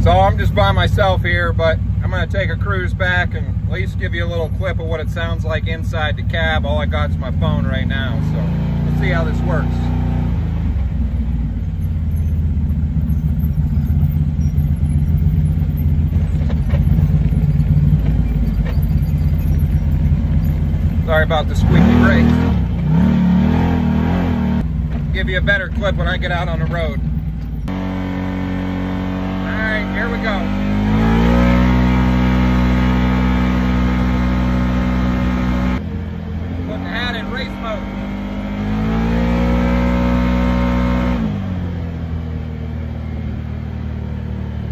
So I'm just by myself here, but I'm going to take a cruise back and at least give you a little clip of what it sounds like inside the cab. All I got is my phone right now, so let's see how this works. Sorry about the squeaky brake. Give you a better clip when I get out on the road. Alright, here we go. Putting the hat in race mode.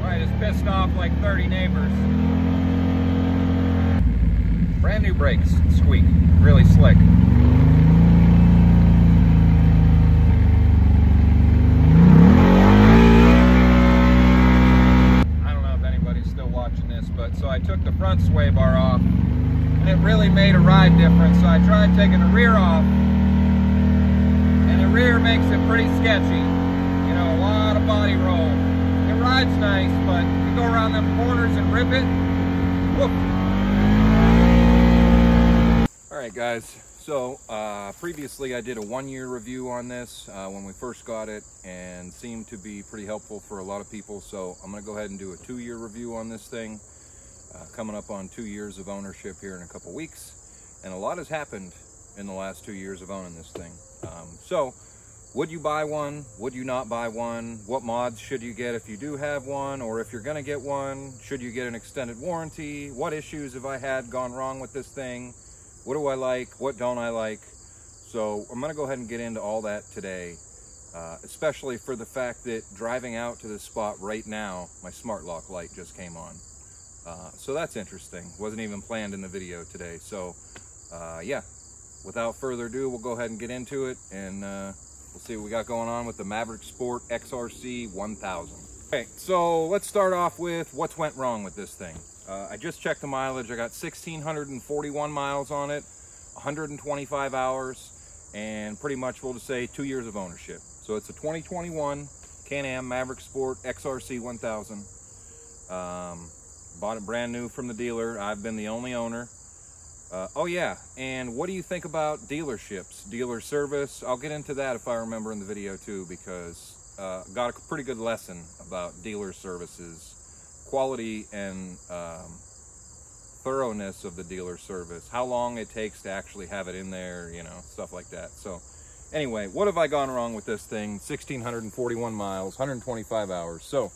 Right, it's pissed off like 30 neighbors. Brand new brakes, squeak, really slick. So I took the front sway bar off and it really made a ride difference. So I tried taking the rear off, and the rear makes it pretty sketchy. You know, a lot of body roll. It rides nice, but you go around them corners and rip it, whoop. All right guys, so previously I did a 1-year review on this when we first got it, and seemed to be pretty helpful for a lot of people. So I'm gonna go ahead and do a 2-year review on this thing. Coming up on 2 years of ownership here in a couple weeks, and a lot has happened in the last 2 years of owning this thing. So would you buy one? Would you not buy one? What mods should you get if you do have one, or if you're gonna get one? Should you get an extended warranty? What issues have I had gone wrong with this thing? What do I like? What don't I like? So I'm gonna go ahead and get into all that today, especially for the fact that driving out to this spot right now, my smart lock light just came on. So that's interesting. Wasn't even planned in the video today. So yeah, without further ado, we'll go ahead and get into it, and we'll see what we got going on with the Maverick Sport XRC 1000. Okay, so let's start off with what's went wrong with this thing. I just checked the mileage. I got 1,641 miles on it, 125 hours, and pretty much we'll just say 2 years of ownership. So it's a 2021 Can-Am Maverick Sport XRC 1000. Bought it brand new from the dealer. I've been the only owner. Oh yeah, and what do you think about dealerships, dealer service? I'll get into that if I remember in the video too, because got a pretty good lesson about dealer services, quality and thoroughness of the dealer service, how long it takes to actually have it in there, you know, stuff like that. So anyway, what have I gone wrong with this thing? 1,641 miles, 125 hours. So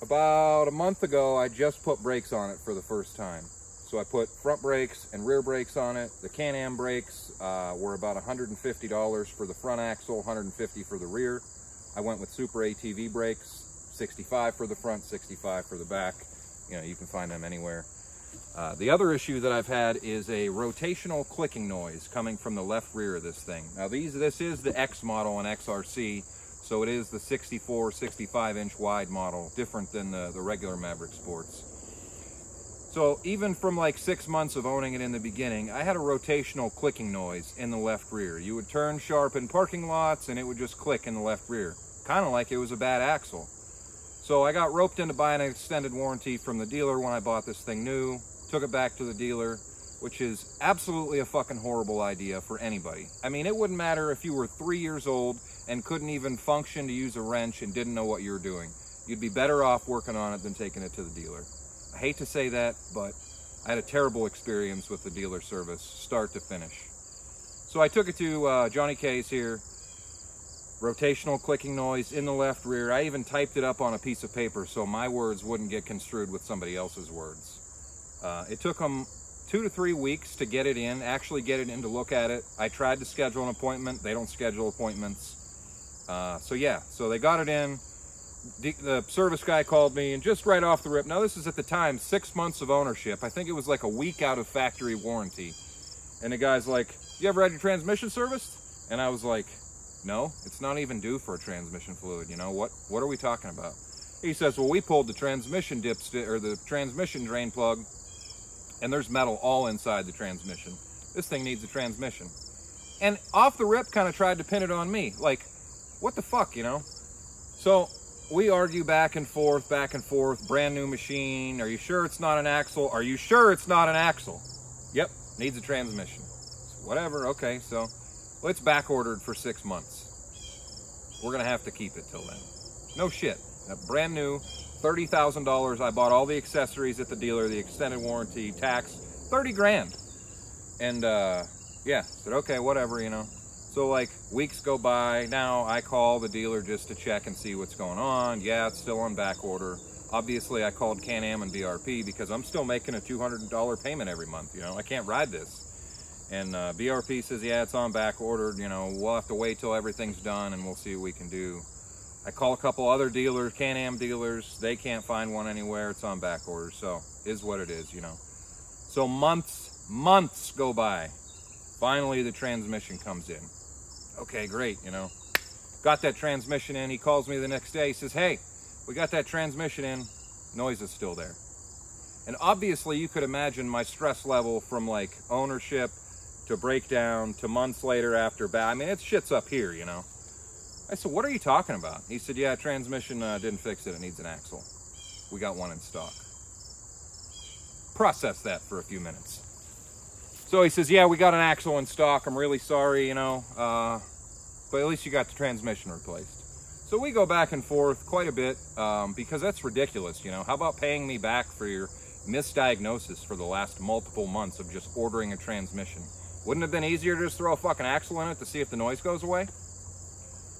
about a month ago, I just put brakes on it for the first time. So I put front brakes and rear brakes on it. The Can-Am brakes were about $150 for the front axle, $150 for the rear. I went with SuperATV brakes, $65 for the front, $65 for the back. You know, you can find them anywhere. The other issue that I've had is a rotational clicking noise coming from the left rear of this thing. Now this is the X model in XRC. So it is the 64, 65 inch wide model, different than the regular Maverick Sports. So even from like 6 months of owning it in the beginning, I had a rotational clicking noise in the left rear. You would turn sharp in parking lots and it would just click in the left rear, kind of like it was a bad axle. So I got roped into buying an extended warranty from the dealer when I bought this thing new, took it back to the dealer, which is absolutely a fucking horrible idea for anybody. I mean, it wouldn't matter if you were 3 years old and couldn't even function to use a wrench and didn't know what you were doing. You'd be better off working on it than taking it to the dealer. I hate to say that, but I had a terrible experience with the dealer service, start to finish. So I took it to Johnny K's here. Rotational clicking noise in the left rear. I even typed it up on a piece of paper so my words wouldn't get construed with somebody else's words. It took them 2 to 3 weeks to get it in, actually get it in to look at it. I tried to schedule an appointment. They don't schedule appointments. So yeah, so they got it in. The service guy called me, and just right off the rip, now this is at the time 6 months of ownership. I think it was like a week out of factory warranty. And the guy's like, you ever had your transmission serviced? And I was like, no, it's not even due for a transmission fluid. You know, what are we talking about? He says, well, we pulled the transmission dipstick or the transmission drain plug, and there's metal all inside the transmission. This thing needs a transmission. And off the rip kind of tried to pin it on me. Like, what the fuck, you know? So we argue back and forth, brand new machine. Are you sure it's not an axle? Are you sure it's not an axle? Yep, needs a transmission. So whatever, okay, so well, it's back ordered for 6 months. We're gonna have to keep it till then. No shit, brand new, $30,000. I bought all the accessories at the dealer, the extended warranty, tax, 30 grand. And yeah, said, okay, whatever, you know. So like weeks go by, now I call the dealer just to check and see what's going on. Yeah, it's still on back order. Obviously I called Can-Am and BRP because I'm still making a $200 payment every month, you know, I can't ride this. And BRP says, yeah, it's on back ordered, you know, we'll have to wait till everything's done and we'll see what we can do. I call a couple other dealers, Can-Am dealers, they can't find one anywhere, it's on back order, so is what it is, you know. So months go by. Finally the transmission comes in. Okay, great, you know. Got that transmission in. He calls me the next day. He says, hey, we got that transmission in. Noise is still there. And obviously you could imagine my stress level from like ownership to breakdown to months later after. I mean, it's shit's up here, you know. I said, what are you talking about? He said, yeah, transmission didn't fix it. It needs an axle. We got one in stock. Process that for a few minutes. So he says, yeah, we got an axle in stock. I'm really sorry, you know, but at least you got the transmission replaced. So we go back and forth quite a bit because that's ridiculous, you know. How about paying me back for your misdiagnosis for the last multiple months of just ordering a transmission? Wouldn't it have been easier to just throw a fucking axle in it to see if the noise goes away?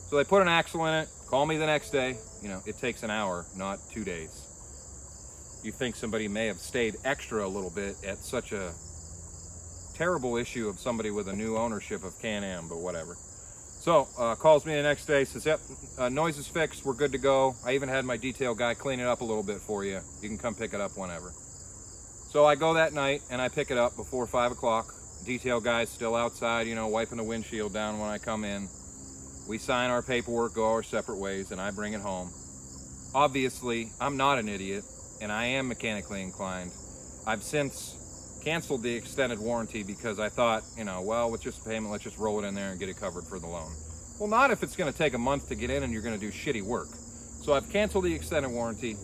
So they put an axle in it, call me the next day. You know, it takes an hour, not 2 days. You think somebody may have stayed extra a little bit at such a terrible issue of somebody with a new ownership of Can-Am, but whatever. So calls me the next day, says, yep, noise is fixed, we're good to go. I even had my detail guy clean it up a little bit for you. You can come pick it up whenever. So I go that night and I pick it up before 5 o'clock. Detail guy's still outside, you know, wiping the windshield down when I come in. We sign our paperwork, go our separate ways, and I bring it home. Obviously, I'm not an idiot, and I am mechanically inclined. I've since canceled the extended warranty because I thought, you know, well, with just a payment, let's just roll it in there and get it covered for the loan. Well, not if it's going to take a month to get in and you're going to do shitty work. So I've canceled the extended warranty.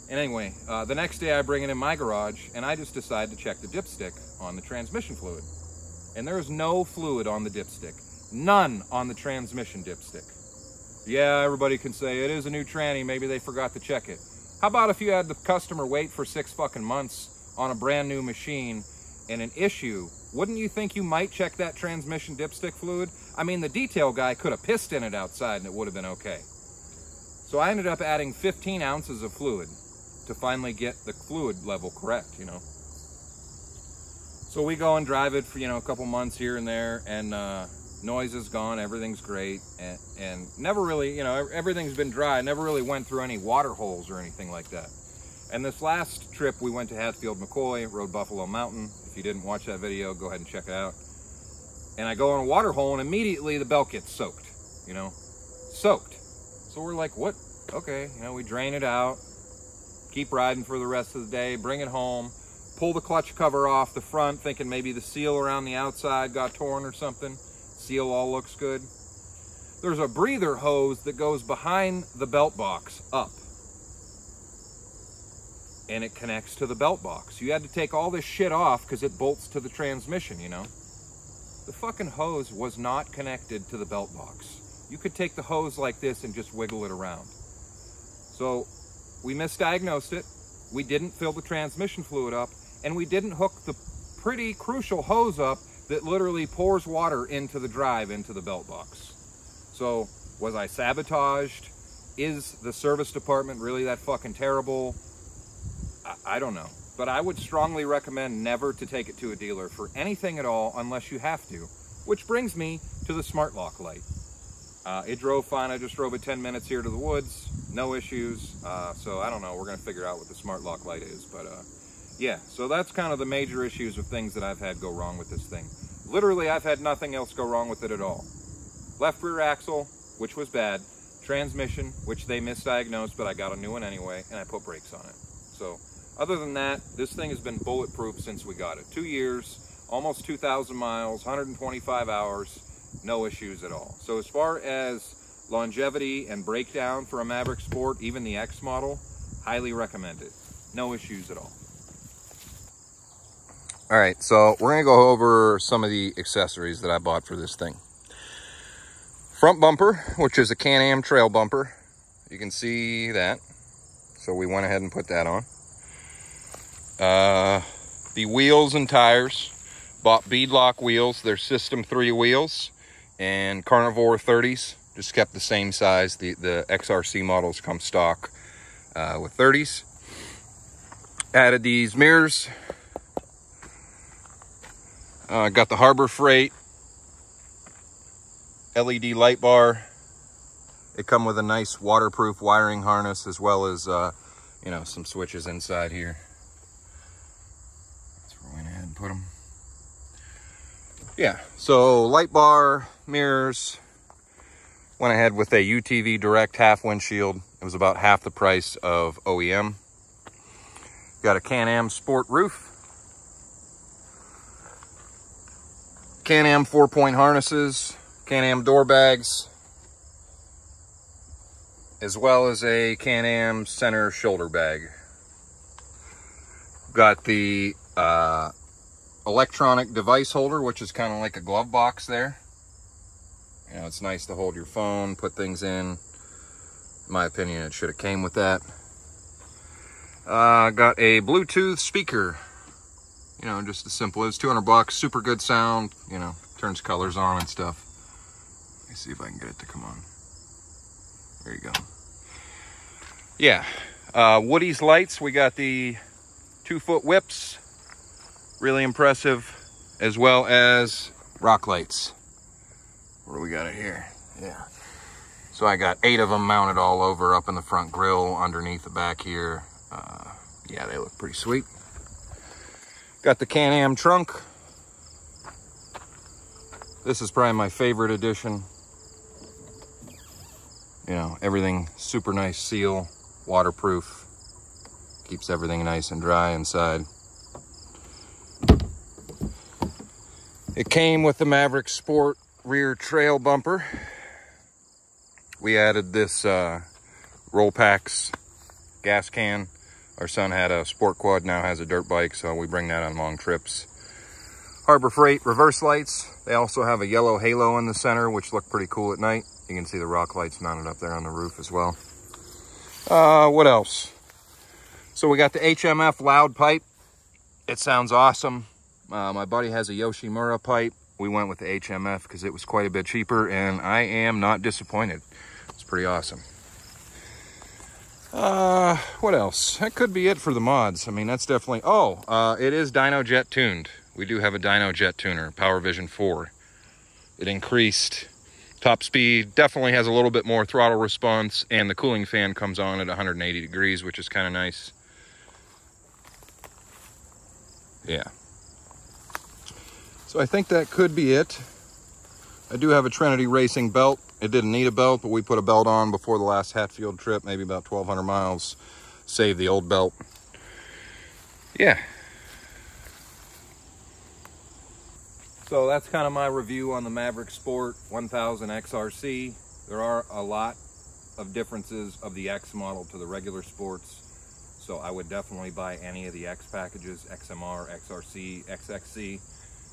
And anyway, the next day I bring it in my garage and I just decide to check the dipstick on the transmission fluid. And there is no fluid on the dipstick. None on the transmission dipstick. Yeah, everybody can say it is a new tranny, maybe they forgot to check it. How about if you had the customer wait for 6 fucking months on a brand new machine and an issue? Wouldn't you think you might check that transmission dipstick fluid? I mean, the detail guy could have pissed in it outside and it would have been okay. So I ended up adding 15 ounces of fluid to finally get the fluid level correct, you know. So we go and drive it for, you know, a couple months here and there, and noise is gone, everything's great, and never really, you know, everything's been dry. Never really went through any water holes or anything like that. And this last trip, we went to Hatfield McCoy, rode Buffalo Mountain. If you didn't watch that video, go ahead and check it out. And I go in a water hole, and immediately the belt gets soaked, you know, soaked. So we're like, what? Okay, you know, we drain it out, keep riding for the rest of the day, bring it home, pull the clutch cover off the front, thinking maybe the seal around the outside got torn or something. Seal all looks good. There's a breather hose that goes behind the belt box up, and it connects to the belt box. You had to take all this shit off because it bolts to the transmission, you know. The fucking hose was not connected to the belt box. You could take the hose like this and just wiggle it around. So we misdiagnosed it. We didn't fill the transmission fluid up, and we didn't hook the pretty crucial hose up that literally pours water into the drive, into the belt box. So was I sabotaged? Is the service department really that fucking terrible? I don't know. But I would strongly recommend never to take it to a dealer for anything at all unless you have to. Which brings me to the smart lock light. It drove fine. I just drove it 10 minutes here to the woods. No issues. So I don't know. We're going to figure out what the smart lock light is. But yeah, so that's kind of the major issues of things that I've had go wrong with this thing. Literally, I've had nothing else go wrong with it at all. Left rear axle, which was bad. Transmission, which they misdiagnosed, but I got a new one anyway, and I put brakes on it. So other than that, this thing has been bulletproof since we got it. 2 years, almost 2,000 miles, 125 hours, no issues at all. So as far as longevity and breakdown for a Maverick Sport, even the X model, highly recommended. No issues at all. All right, so we're gonna go over some of the accessories that I bought for this thing. Front bumper, which is a Can-Am trail bumper. You can see that. So we went ahead and put that on. The wheels and tires, bought beadlock wheels. They're System 3 wheels and Carnivore 30s. Just kept the same size. The XRC models come stock with 30s. Added these mirrors. Got the Harbor Freight LED light bar. It come with a nice waterproof wiring harness, as well as you know, some switches inside here. That's where we went ahead and put them. Yeah, so light bar, mirrors. Went ahead with a UTV direct half windshield. It was about half the price of OEM. Got a Can-Am sport roof. Can-Am 4-point harnesses, Can-Am door bags, as well as a Can-Am center shoulder bag. Got the electronic device holder, which is kind of like a glove box there. You know, it's nice to hold your phone, put things in. In my opinion, it should have came with that. Got a Bluetooth speaker. You know, just as simple as $200, super good sound, you know, turns colors on and stuff. Let me see if I can get it to come on. There you go. Yeah, Woody's lights, we got the 2-foot whips, really impressive, as well as rock lights. Where do we got it here? Yeah. So I got 8 of them mounted all over, up in the front grille, underneath the back here. Yeah, they look pretty sweet. Got the Can-Am trunk. This is probably my favorite edition. You know, everything super nice seal, waterproof. Keeps everything nice and dry inside. It came with the Maverick Sport rear trail bumper. We added this Roll Packs gas can. Our son had a sport quad, now has a dirt bike, so we bring that on long trips. Harbor Freight reverse lights. They also have a yellow halo in the center, which look pretty cool at night. You can see the rock lights mounted up there on the roof as well. What else? So we got the HMF loud pipe. It sounds awesome. My buddy has a Yoshimura pipe. We went with the HMF because it was quite a bit cheaper, and I am not disappointed. It's pretty awesome. What else? That could be it for the mods. I mean, that's definitely... Oh, it is DYNOJET tuned. We do have a DYNOJET tuner, Powervision 4. It increased top speed, definitely has a little bit more throttle response, and the cooling fan comes on at 180 degrees, which is kind of nice. Yeah. So I think that could be it. I do have a Trinity Racing belt. It didn't need a belt, but we put a belt on before the last Hatfield trip, maybe about 1,200 miles. Saved the old belt. Yeah. So that's kind of my review on the Maverick Sport 1000 XRC. There are a lot of differences of the X model to the regular Sports. So I would definitely buy any of the X packages, XMR, XRC, XXC.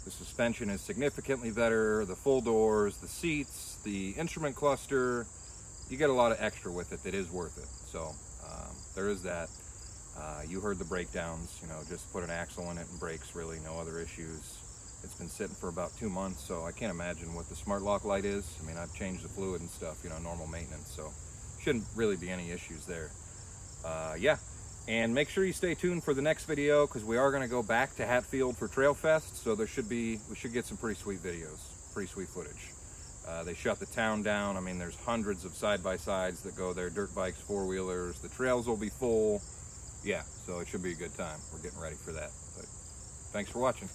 The suspension is significantly better, the full doors, the seats, the instrument cluster. You get a lot of extra with it that is worth it. So there is that. You heard the breakdowns, you know, just put an axle in it and brakes, really, no other issues. It's been sitting for about 2 months, so I can't imagine what the smart lock light is. I mean, I've changed the fluid and stuff, you know, normal maintenance, so shouldn't really be any issues there. Yeah. And make sure you stay tuned for the next video, because we are going to go back to Hatfield for Trail Fest. So we should get some pretty sweet videos, pretty sweet footage. They shut the town down. I mean, there's hundreds of side-by-sides that go there, dirt bikes, four-wheelers. The trails will be full. Yeah, so it should be a good time. We're getting ready for that. But thanks for watching.